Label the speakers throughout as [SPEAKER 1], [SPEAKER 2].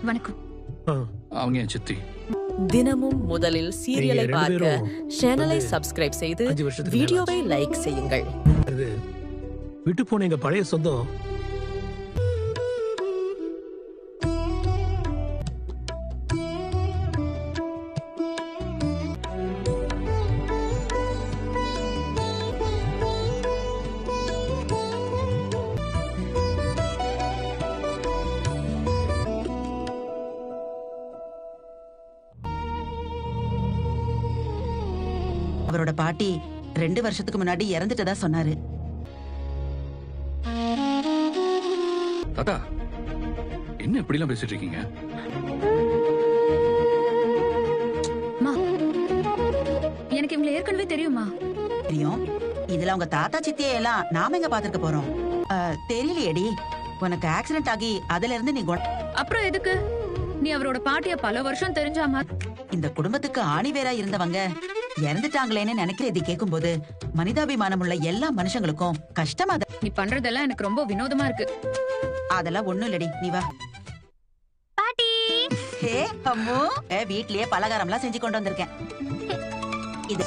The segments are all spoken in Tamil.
[SPEAKER 1] வணக்கம்.
[SPEAKER 2] அவங்க என் சித்தி.
[SPEAKER 3] தினமும் முதலில் சீரியலை பார்க்க சேனலை சப்ஸ்கிரைப் செய்து வீடியோவை லைக் செய்யுங்கள்.
[SPEAKER 4] விட்டு போன எங்க பழைய சொந்தம்
[SPEAKER 5] அவரோட பாட்டி 2 வருஷத்துக்கு முன்னாடி இறந்துட்டதா சொன்னாரு.
[SPEAKER 2] தாத்தா என்ன இப்படி எல்லாம் பேசிட்டு இருக்கீங்க?
[SPEAKER 1] எனக்கு இவங்களை ஏற்கனவே தெரியுமா?
[SPEAKER 5] தெரியும். இதுல உங்க தாத்தா சித்தியை எல்லாம் நாம எங்க பாத்துக்க போறோம்? தெரியலையேடி. உனக்கு ஆக்சிடென்ட் ஆகி அதுல இருந்து நீ
[SPEAKER 1] அப்புறம் எதுக்கு நீ அவரோட பாட்டிய பல வருஷம் தெரிஞ்சாமா?
[SPEAKER 5] இந்த குடும்பத்துக்கு ஆணிவேரா இருந்தவங்க இறந்துட்டாங்களேன்னு நினைக்கிறது கேட்கும் போது மனிதாபிமானம் உள்ள எல்லா மனுஷங்களுக்கும் கஷ்டமா.
[SPEAKER 1] நீ பண்றதெல்லாம் எனக்கு ரொம்ப வினோதமா இருக்கு.
[SPEAKER 5] அதெல்லாம் ஒண்ணும் இல்லடி, நீ வா.
[SPEAKER 1] பாட்டி
[SPEAKER 5] ஹே அம்மு, வீட்லயே பலகாரம் எல்லாம் செஞ்சு கொண்டு வந்திருக்கேன். இது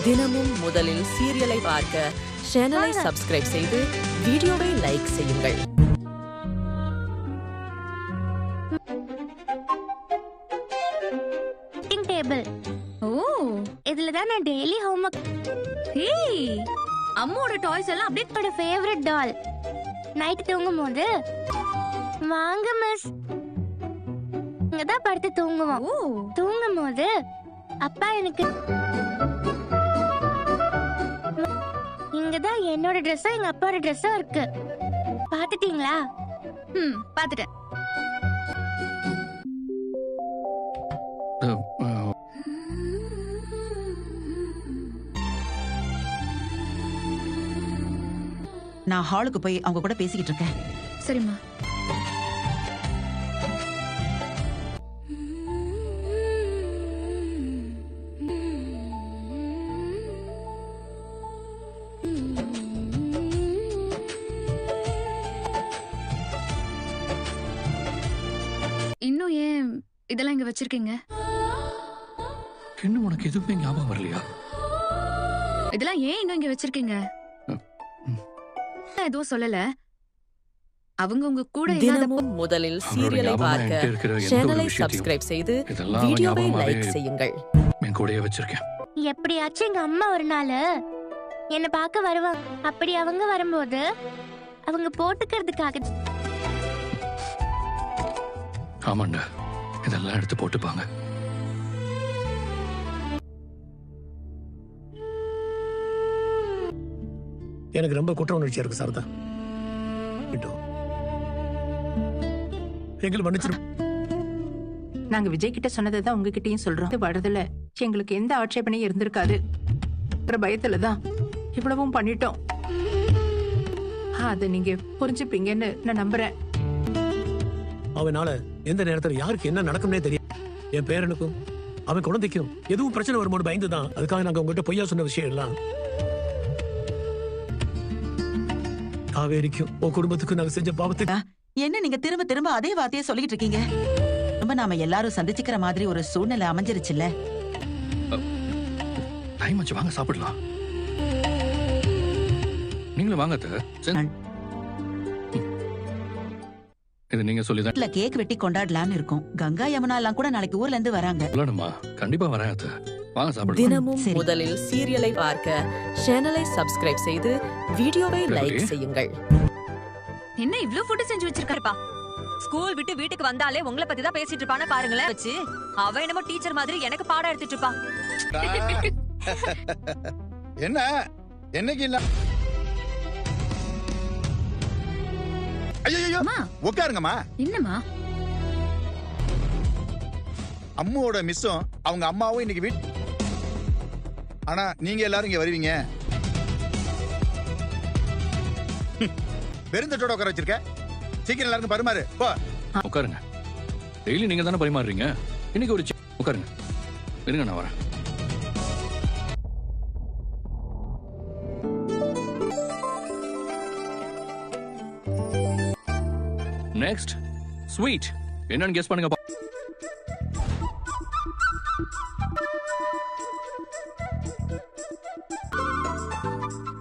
[SPEAKER 3] தினமும் முதலில் சீரியலை பார்க்க சேனலை சப்ஸ்கிரைப் செய்து வீடியோவை லைக் செய்யுங்கள்.
[SPEAKER 1] ஓ,
[SPEAKER 6] இதுல தான் நான் டெய்லி ஹோம்வொர்க்.
[SPEAKER 1] ஹேய், அம்மாவோட டாய்ஸ் எல்லாம் அப்படியே
[SPEAKER 6] என்னோட ஃபேவரட் டால். நைட் தூங்கும் போது வாங்க மிஸ் இங்க தான் படுத்து தூங்குவோம். தூங்கும் போது அப்பா எனக்கு இங்கதான் என்னோட ட்ரெஸ்ஸும் எங்க அப்பாவோட ட்ரெஸ்ஸும் இருக்கு. பாத்துட்டீங்களா?
[SPEAKER 1] பாத்துட்டேன்.
[SPEAKER 5] நான் ஹாலுக்கு போய் அவங்க கூட பேசிக்கிட்டு இருக்கேன்.
[SPEAKER 1] சரிம்மா. இன்னும் ஏன் இதெல்லாம் இங்க வச்சிருக்கீங்க?
[SPEAKER 2] இன்னும் உனக்கு எதுவுமே ஞாபகம் வரலையா?
[SPEAKER 1] இதெல்லாம் ஏன் இன்னும் இங்க வச்சிருக்கீங்க? எதுவும் சொல்லல. அவங்க உங்க கூட
[SPEAKER 3] தினமும் முதலில் சீரியலை பார்க்க சேனலை சப்ஸ்கிரைப் செய்து வீடியோவை லைக் செய்யுங்கள்.
[SPEAKER 2] என் கூடயே வச்சிருக்கேன்.
[SPEAKER 6] எப்படியாச்சும் எங்க அம்மா ஒரு நாள் என்ன பார்க்க வருவாங்க. அப்படி அவங்க வரும்போது அவங்க போட்டுக்கிறதுக்காக.
[SPEAKER 2] ஆமாண்டா, இதெல்லாம் எடுத்து போட்டுப்பாங்க.
[SPEAKER 4] எனக்கு ரொம்ப குற்ற உணர்ச்சியா இருக்கு சாரதா. எங்களை மன்னிச்சிடும்.
[SPEAKER 7] நாங்க விஜய் கிட்ட சொன்னதான் உங்ககிட்டயும் சொல்றோம். வர்றதுல எங்களுக்கு எந்த ஆட்சேபனையும் இருந்திருக்காது. பயத்துலதான் இவ்வளவும் பண்ணிட்டோம். அத நீங்க புரிஞ்சுப்பீங்கன்னு நான் நம்புறேன்.
[SPEAKER 4] அவனால எந்த நேரத்துல யாருக்கு என்ன நடக்கும்னே தெரியும். என் பேரனுக்கும் அவன் குழந்தைக்கும் எதுவும் பிரச்சனை வரும்போது பயந்துதான் அதுக்காக நாங்க உங்ககிட்ட பொய்யா சொன்ன விஷயம் எல்லாம். காவேரிக்கும் உன் குடும்பத்துக்கும் நாங்க செஞ்ச பாவத்துக்கு
[SPEAKER 5] என்ன நீங்க திரும்ப திரும்ப அதே வார்த்தையை சொல்லிட்டு இருக்கீங்க? ரொம்ப நாம எல்லாரும் சந்திச்சுக்கிற மாதிரி ஒரு சூழ்நிலை அமைஞ்சிருச்சுல்ல.
[SPEAKER 2] டைம் ஆச்சு, வாங்க சாப்பிடலாம். நீங்களும் வாங்க. இது நீங்க சொல்லிதான்
[SPEAKER 5] இல்ல கேக் வெட்டி கொண்டாடலாம்னு இருக்கும். கங்கா யமுனா எல்லாம் கூட நாளைக்கு ஊர்ல இருந்து வராங்க.
[SPEAKER 2] கண்டிப்பா வரேன். வாங்க சாப்பிடலாம்.
[SPEAKER 3] தினமும் முதலில் சீரியலை பார்க்க சேனலை சப்ஸ்கிரைப் செய்து வீடியோவை லைக் செய்யுங்கள்.
[SPEAKER 1] என்ன இவ்ளோ ஃபுட் செஞ்சு வச்சிருக்காருப்பா?
[SPEAKER 8] ஸ்கூல் விட்டு வீட்டுக்கு வந்தாலே உங்களை பத்தி தான் பேசிட்டு இருப்பானே பாருங்களேன். வச்சு அவ என்னமோ டீச்சர் மாதிரி எனக்கு பாடம் எடுத்துட்டு இருப்பா.
[SPEAKER 9] என்ன என்னைக்கு இல்ல? ஐயோ உட்காருங்கம்மா.
[SPEAKER 1] என்னம்மா?
[SPEAKER 9] அம்மாவோட மிஸ்ஸும் அவங்க அம்மாவும் இன்னைக்கு ஆனா நீங்க எல்லாரும் இங்க வருவீங்க. பெருந்தட்டோட உட்கார வச்சிருக்க. சீக்கிரம் எல்லாருக்கும் பரிமாறு. போ
[SPEAKER 2] உட்காருங்க. டெய்லி நீங்க தானே பரிமாறுறீங்க. இன்னைக்கு ஒரு உட்காருங்க. இருங்க, நான் வரேன். நெக்ஸ்ட் ஸ்வீட் என்னன்னு கெஸ் பண்ணுங்க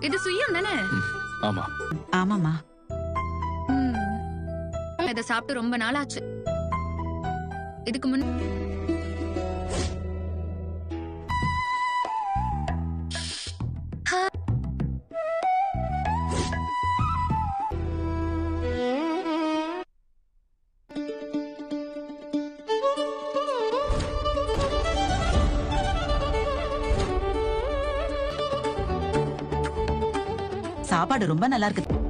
[SPEAKER 1] இது சுயம் தானே?
[SPEAKER 2] ஆமா.
[SPEAKER 5] ஆமாமா.
[SPEAKER 1] இத சாப்பிட்டு ரொம்ப நாள் ஆச்சு. இதுக்கு முன்
[SPEAKER 5] சாப்பாடு ரொம்ப நல்லா இருக்கு.